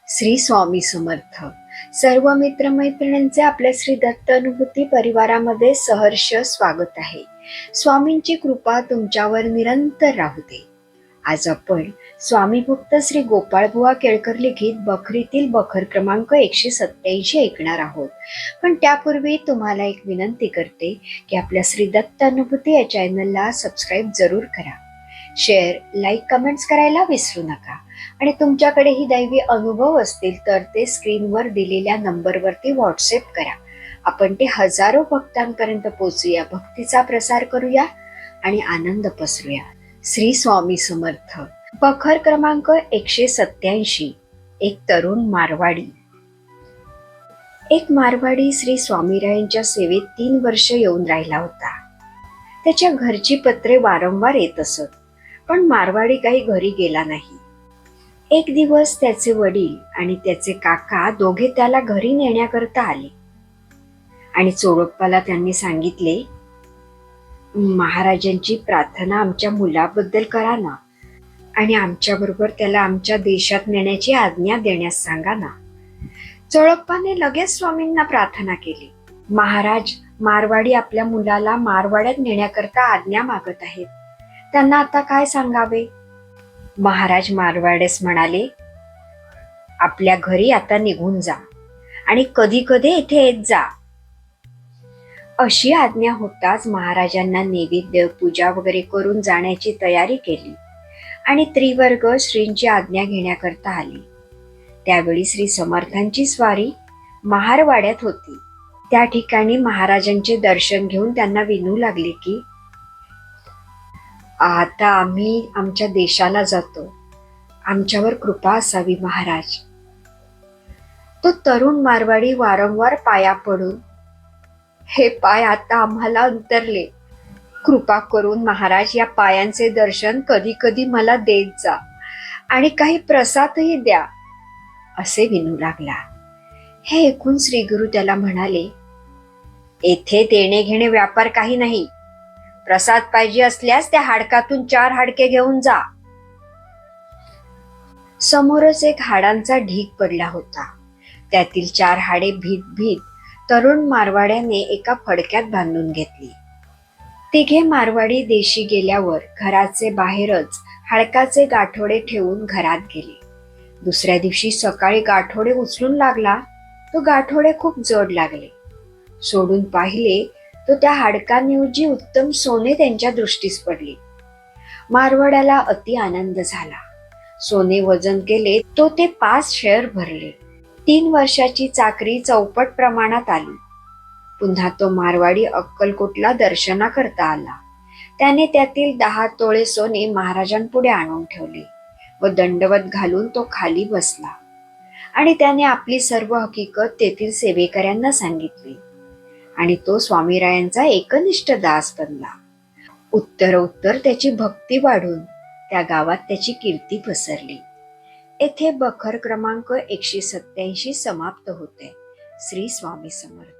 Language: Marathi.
श्री स्वामी समर्थ. सर्व मित्रमैत्रिणींचे आपल्या श्री दत्त अनुभूती परिवारामध्ये सहर्ष स्वागत आहे. स्वामींची कृपा तुमच्यावर निरंतर राहू दे. आज आपण स्वामी भक्त श्री गोपाळबुवा केळकर लिखित बखरीतील बखर क्रमांक 187 ऐकणार आहोत. पण त्यापूर्वी तुम्हाला एक विनंती करते की आपल्या श्री दत्त अनुभूती या चॅनलला सबस्क्राईब जरूर करा. शेअर, लाईक, कमेंट्स करायला विसरू नका. आणि तुमच्याकडेही दैवी अनुभव असतील तर ते स्क्रीनवर दिलेल्या नंबरवरती व्हॉट्सअप करा. आपण ते हजारो भक्तांपर्यंत पोहोचूया, भक्तीचा प्रसार करूया आणि आनंद पसरूया. श्री स्वामी समर्थ. बखर क्रमांक 187. एक तरुण मारवाडी. एक मारवाडी श्री स्वामीरायांच्या सेवेत 3 वर्ष येऊन राहिला होता. त्याच्या घरची पत्रे वारंवार येत असत, पण मारवाडी काही घरी गेला नाही. एक दिवस त्याचे वडील आणि त्याचे काका दोघे त्याला घरी नेण्याकरता आले आणि चोडप्पाला त्यांनी सांगितले, महाराजांची प्रार्थना आमच्या मुलाबद्दल करा ना आणि आमच्याबरोबर त्याला आमच्या देशात नेण्याची आज्ञा देण्यास सांगा ना. चोडप्पाने लगेच स्वामींना प्रार्थना केली, महाराज, मारवाडी आपल्या मुलाला मारवाड्यात नेण्याकरता आज्ञा मागत आहेत. त्यांना आता काय सांगावे? महाराज मारवाडेस म्हणाले, आपल्या घरी आता निघून जा आणि कधी कधी इथे येत जा. अशी आज्ञा होताच महाराजांना नैवेद्य, पूजा वगैरे करून जाण्याची तयारी केली आणि त्रिवर्ग श्रींची आज्ञा घेण्याकरता आली. त्यावेळी श्री समर्थांची स्वारी महारवाड्यात होती. त्या ठिकाणी महाराजांचे दर्शन घेऊन त्यांना विनू लागले की आता आम्ही आमच्या देशाला जातो, आमच्यावर कृपा असावी महाराज. तो तरुण मारवाडी वारंवार पाया पडून, हे पाय आता आम्हाला अंतरले, कृपा करून महाराज या पायांचे दर्शन कधी कधी मला देत जा आणि काही प्रसादही द्या, असे विनू लागला. हे ऐकून श्री गुरु त्याला म्हणाले, येथे देणे घेणे व्यापार काही नाही. प्रसाद पाहिजे असल्यास त्या हाडकातून 4 हाडके घेऊन जा. समोरच एक हाडांचा ढीग पडला होता. त्यातील 4 हाडे भीत भीत तरुण मारवाड्याने एका फडक्यात बांधून घेतली. तिघे मारवाडी देशी गेल्यावर घराचे बाहेरच हाडकाचे गाठोडे ठेवून घरात गेले. दुसऱ्या दिवशी सकाळी गाठोडे उचलून लागला. तो गाठोडे खूप जड लागले. सोडून पाहिले तो त्या हाडकांऐवजी उत्तम सोने त्यांच्या दृष्टीस पडले. मारवाड्याला अति आनंद झाला. सोने वजन केले तो ते 5 शेर भरले. 3 वर्षाची चाकरी चौपट प्रमाणात आली. पुन्हा तो मारवाडी अक्कलकोटला दर्शना करता आला. त्याने त्यातील 10 तोळे सोने महाराजांपुढे आणून ठेवले व दंडवत घालून तो खाली बसला आणि त्याने आपली सर्व हकीकत तेथील सेवेकऱ्यांना सांगितली आणि तो स्वामीरायांचा एकनिष्ठ दास बनला. उत्तरोत्तर त्याची भक्ती वाढून त्या गावात त्याची कीर्ती पसरली. येथे बखर क्रमांक 187 समाप्त होते. श्री स्वामी समर्थ.